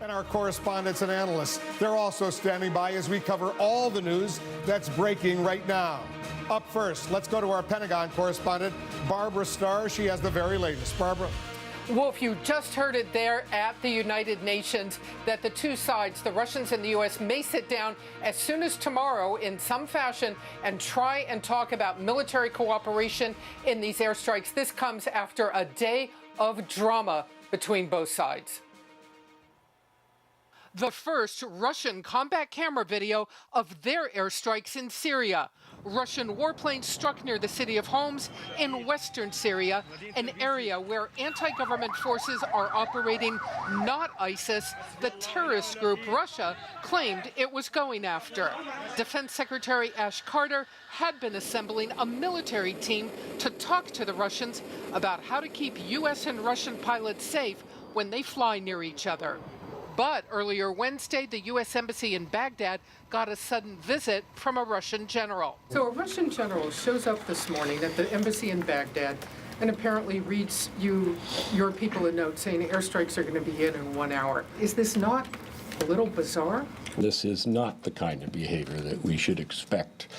And our correspondents and analysts, they're also standing by as we cover all the news that's breaking right now. Up first, let's go to our Pentagon correspondent, Barbara Starr. She has the very latest. Barbara. Wolf, you just heard it there at the United Nations that the two sides, the Russians and the U.S., may sit down as soon as tomorrow in some fashion and try and talk about military cooperation in these airstrikes. This comes after a day of drama between both sides. The first Russian combat camera video of their airstrikes in Syria. Russian warplanes struck near the city of Homs in western Syria, an area where anti-government forces are operating, not ISIS, the terrorist group Russia claimed it was going after. Defense Secretary Ash Carter had been assembling a military team to talk to the Russians about how to keep U.S. and Russian pilots safe when they fly near each other. But earlier Wednesday, the U.S. Embassy in Baghdad got a sudden visit from a Russian general. So a Russian general shows up this morning at the embassy in Baghdad and apparently reads your people a note saying airstrikes are going to begin in 1 hour. Is this not a little bizarre? This is not the kind of behavior that we should expect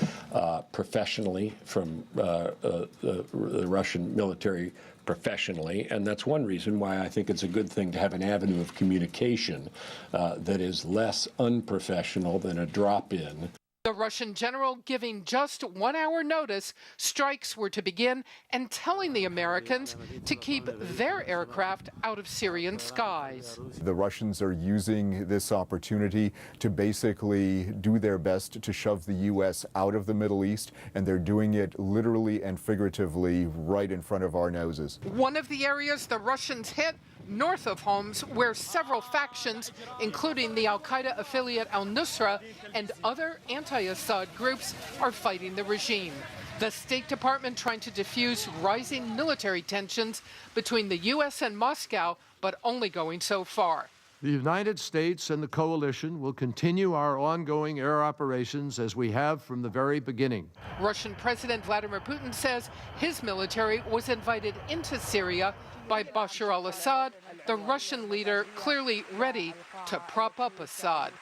professionally from the Russian military professionally, and that's one reason why I think it's a good thing to have an avenue of communication that is less unprofessional than a drop-in. The Russian general giving just 1 hour notice strikes were to begin and telling the Americans to keep their aircraft out of Syrian skies. The Russians are using this opportunity to basically do their best to shove the U.S. out of the Middle East, and they're doing it literally and figuratively right in front of our noses. One of the areas the Russians hit north of Homs, where several factions, including the al-Qaeda affiliate al-Nusra and other anti-Assad groups, are fighting the regime. The State Department trying to defuse rising military tensions between the U.S. and Moscow, but only going so far. The United States and the coalition will continue our ongoing air operations as we have from the very beginning. Russian President Vladimir Putin says his military was invited into Syria by Bashar al-Assad, the Russian leader clearly ready to prop up Assad.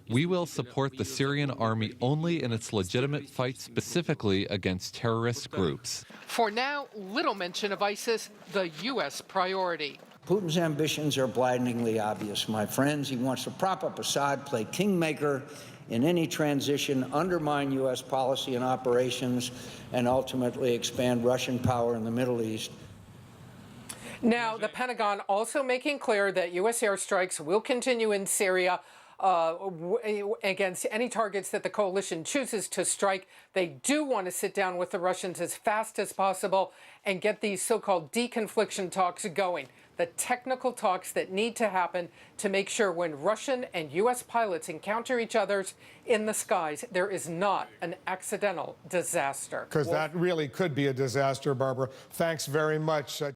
We will support the Syrian army only in its legitimate fight specifically against terrorist groups. For now, little mention of ISIS, the U.S. priority. Putin's ambitions are blindingly obvious, my friends. He wants to prop up Assad, play kingmaker in any transition, undermine U.S. policy and operations, and ultimately expand Russian power in the Middle East. Now, the Pentagon also making clear that U.S. airstrikes will continue in Syria against any targets that the coalition chooses to strike. They do want to sit down with the Russians as fast as possible and get these so-called deconfliction talks going. The technical talks that need to happen to make sure when Russian and U.S. pilots encounter each other in the skies, there is not an accidental disaster. Because that really could be a disaster, Barbara. Thanks very much.